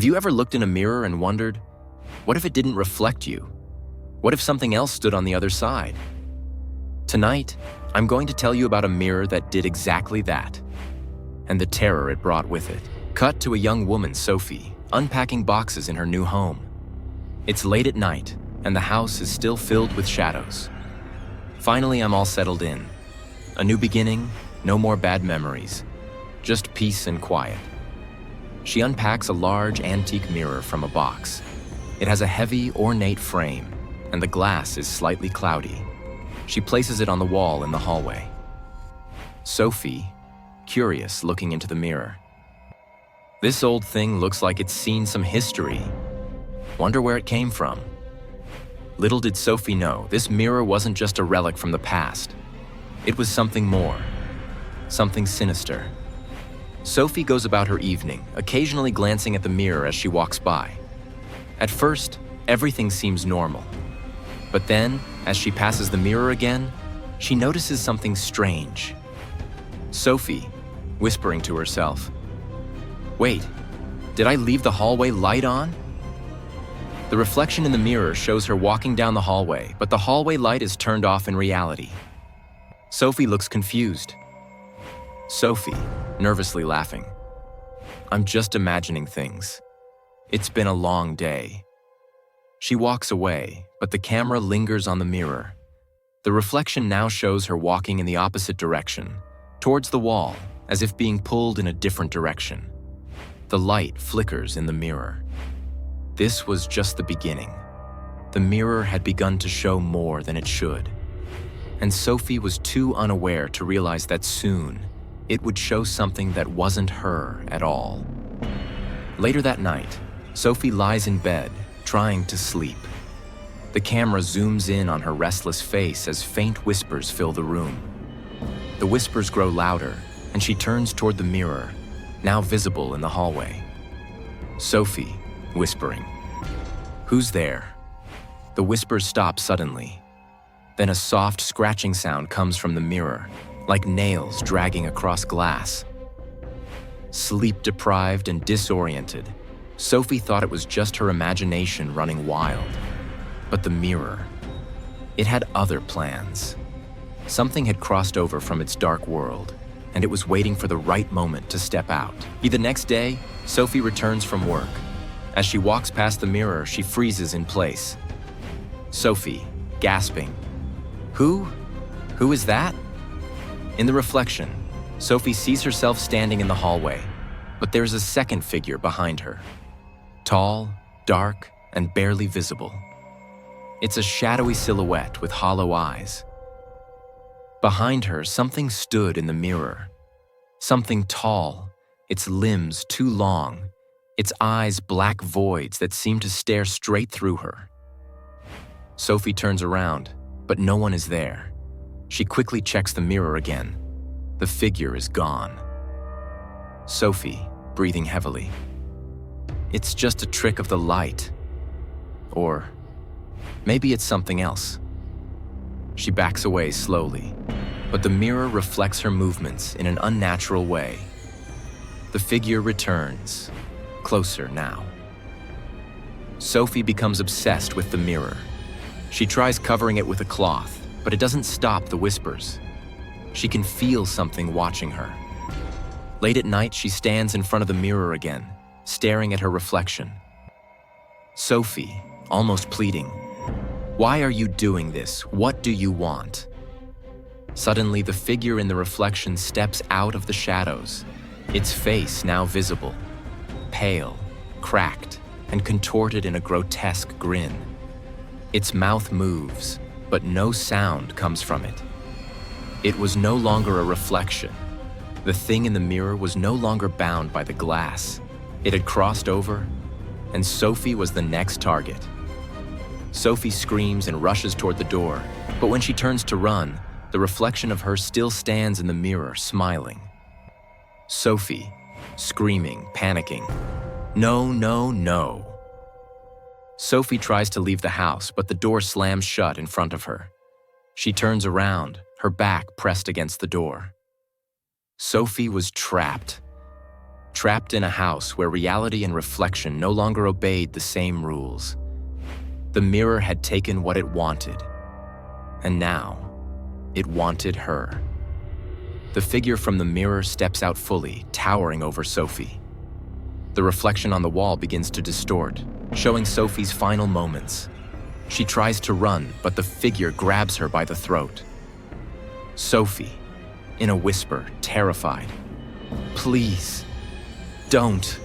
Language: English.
Have you ever looked in a mirror and wondered, what if it didn't reflect you? What if something else stood on the other side? Tonight, I'm going to tell you about a mirror that did exactly that, and the terror it brought with it. Cut to a young woman, Sophie, unpacking boxes in her new home. It's late at night, and the house is still filled with shadows. Finally, I'm all settled in. A new beginning, no more bad memories, just peace and quiet. She unpacks a large antique mirror from a box. It has a heavy, ornate frame, and the glass is slightly cloudy. She places it on the wall in the hallway. Sophie, curious, looking into the mirror. This old thing looks like it's seen some history. Wonder where it came from. Little did Sophie know, this mirror wasn't just a relic from the past. It was something more, something sinister. Sophie goes about her evening, occasionally glancing at the mirror as she walks by. At first, everything seems normal. But then, as she passes the mirror again, she notices something strange. Sophie, whispering to herself, "Wait, did I leave the hallway light on?" The reflection in the mirror shows her walking down the hallway, but the hallway light is turned off in reality. Sophie looks confused. Sophie, nervously laughing, "I'm just imagining things. It's been a long day." She walks away, but the camera lingers on the mirror. The reflection now shows her walking in the opposite direction, towards the wall, as if being pulled in a different direction. The light flickers in the mirror. This was just the beginning. The mirror had begun to show more than it should. And Sophie was too unaware to realize that soon, it would show something that wasn't her at all. Later that night, Sophie lies in bed, trying to sleep. The camera zooms in on her restless face as faint whispers fill the room. The whispers grow louder, and she turns toward the mirror, now visible in the hallway. Sophie, whispering, "Who's there?" The whispers stop suddenly. Then a soft scratching sound comes from the mirror, like nails dragging across glass. Sleep-deprived and disoriented, Sophie thought it was just her imagination running wild. But the mirror, it had other plans. Something had crossed over from its dark world, and it was waiting for the right moment to step out. The next day, Sophie returns from work. As she walks past the mirror, she freezes in place. Sophie, gasping, Who is that?" In the reflection, Sophie sees herself standing in the hallway, but there's a second figure behind her. Tall, dark, and barely visible. It's a shadowy silhouette with hollow eyes. Behind her, something stood in the mirror. Something tall, its limbs too long, its eyes black voids that seem to stare straight through her. Sophie turns around, but no one is there. She quickly checks the mirror again. The figure is gone. Sophie, breathing heavily. It's just a trick of the light. Or maybe it's something else. She backs away slowly, but the mirror reflects her movements in an unnatural way. The figure returns, closer now. Sophie becomes obsessed with the mirror. She tries covering it with a cloth, but it doesn't stop the whispers. She can feel something watching her. Late at night, she stands in front of the mirror again, staring at her reflection. Sophie, almost pleading, "Why are you doing this? What do you want?" Suddenly, the figure in the reflection steps out of the shadows, its face now visible, pale, cracked, and contorted in a grotesque grin. Its mouth moves, but no sound comes from it. It was no longer a reflection. The thing in the mirror was no longer bound by the glass. It had crossed over, and Sophie was the next target. Sophie screams and rushes toward the door, but when she turns to run, the reflection of her still stands in the mirror, smiling. Sophie, screaming, panicking, "No, no, no." Sophie tries to leave the house, but the door slams shut in front of her. She turns around, her back pressed against the door. Sophie was trapped. trapped in a house where reality and reflection no longer obeyed the same rules. The mirror had taken what it wanted, and now it wanted her. The figure from the mirror steps out fully, towering over Sophie. The reflection on the wall begins to distort, showing Sophie's final moments. She tries to run, but the figure grabs her by the throat. Sophie, in a whisper, terrified, "Please, don't."